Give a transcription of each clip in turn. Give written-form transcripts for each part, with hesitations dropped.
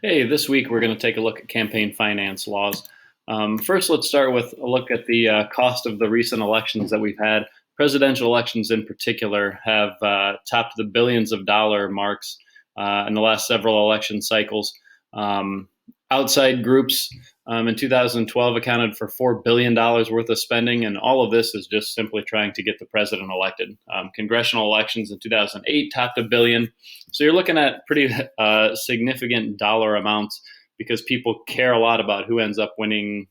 Hey, this week we're going to take a look at campaign finance laws. First, let's start with a look at the cost of the recent elections that we've had. Presidential elections, in particular, have topped the billions of dollar marks in the last several election cycles. Um, Outside groups in 2012 accounted for $4 billion worth of spending, and all of this is just simply trying to get the president elected. Congressional elections in 2008 topped $1 billion. So you're looking at pretty significant dollar amounts because people care a lot about who ends up winning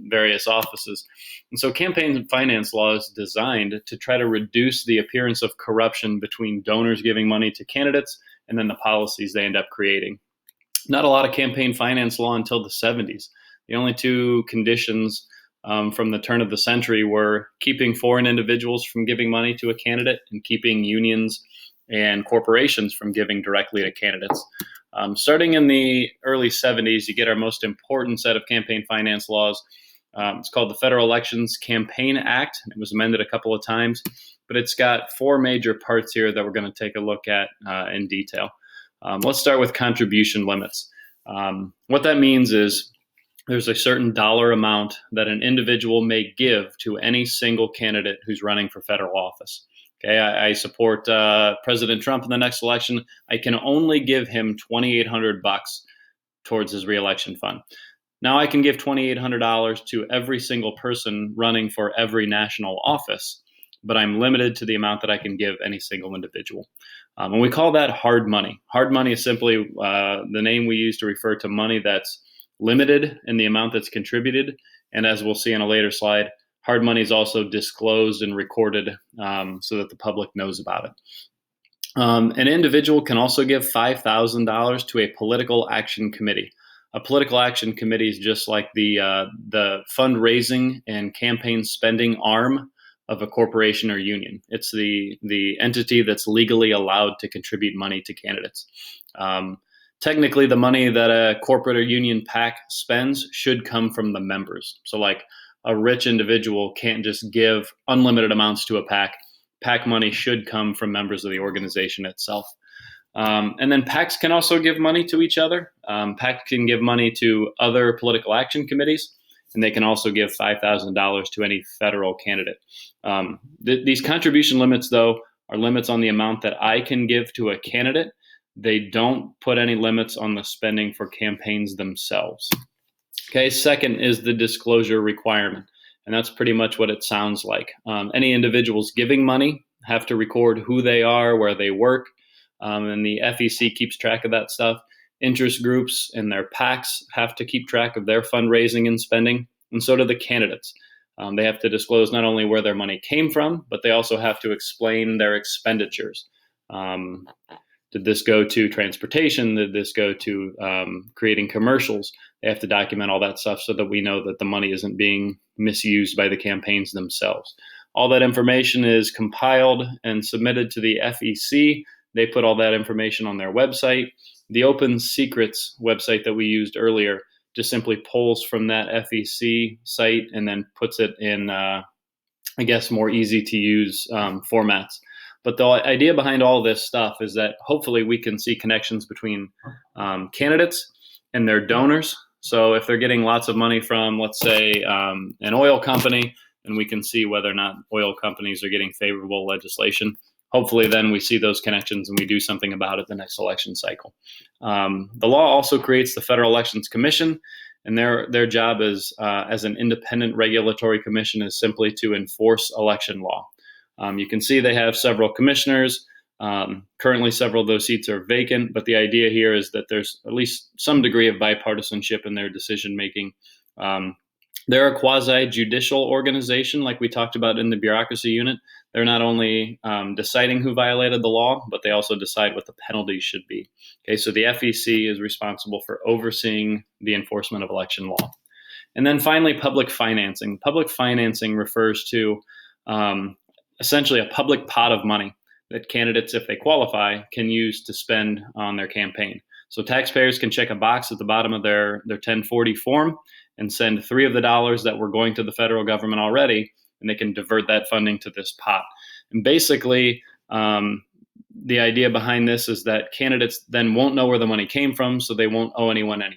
various offices. And so campaign finance law is designed to try to reduce the appearance of corruption between donors giving money to candidates and then the policies they end up creating. Not a lot of campaign finance law until the 70s. The only two conditions from the turn of the century were keeping foreign individuals from giving money to a candidate and keeping unions and corporations from giving directly to candidates. Starting in the early 70s, you get our most important set of campaign finance laws. It's called the Federal Elections Campaign Act. It was amended a couple of times, but it's got four major parts here that we're going to take a look at in detail. Let's start with contribution limits. What that means is there's a certain dollar amount that an individual may give to any single candidate who's running for federal office. Okay, I support President Trump in the next election. I can only give him $2,800 towards his reelection fund. Now I can give $2,800 to every single person running for every national office, but I'm limited to the amount that I can give any single individual. And we call that hard money. Hard money is simply the name we use to refer to money that's limited in the amount that's contributed. And as we'll see in a later slide, hard money is also disclosed and recorded so that the public knows about it. An individual can also give $5,000 to a political action committee. A political action committee is just like the fundraising and campaign spending arm of a corporation or union. It's the entity that's legally allowed to contribute money to candidates. Technically, the money that a corporate or union PAC spends should come from the members. So, like a rich individual can't just give unlimited amounts to a PAC. PAC money should come from members of the organization itself. And then PACs can also give money to each other. PACs can give money to other political action committees, and they can also give $5,000 to any federal candidate. These contribution limits, though, are limits on the amount that I can give to a candidate. They don't put any limits on the spending for campaigns themselves. Okay, second is the disclosure requirement, and that's pretty much what it sounds like. Any individuals giving money have to record who they are, where they work, and the FEC keeps track of that stuff. Interest groups and their PACs have to keep track of their fundraising and spending, and so do the candidates. They have to disclose not only where their money came from, but they also have to explain their expenditures. Did this go to transportation? Did this go to creating commercials? They have to document all that stuff so that we know that the money isn't being misused by the campaigns themselves. All that information is compiled and submitted to the FEC. They put all that information on their website. The Open Secrets website that we used earlier just simply pulls from that FEC site and then puts it in, more easy to use formats. But the idea behind all this stuff is that hopefully we can see connections between candidates and their donors. So if they're getting lots of money from, let's say, an oil company, and we can see whether or not oil companies are getting favorable legislation. Hopefully then we see those connections and we do something about it the next election cycle. The law also creates the Federal Elections Commission, and their job is as an independent regulatory commission is simply to enforce election law. You can see they have several commissioners. Currently, several of those seats are vacant, but the idea here is that there's at least some degree of bipartisanship in their decision making. They're a quasi-judicial organization, like we talked about in the bureaucracy unit. They're not only deciding who violated the law, but they also decide what the penalties should be. Okay, so the FEC is responsible for overseeing the enforcement of election law. And then finally, public financing. Public financing refers to essentially a public pot of money that candidates, if they qualify, can use to spend on their campaign. So taxpayers can check a box at the bottom of their 1040 form and send $3 of the dollars that were going to the federal government already, and they can divert that funding to this pot. And basically, The idea behind this is that candidates then won't know where the money came from, so they won't owe anyone any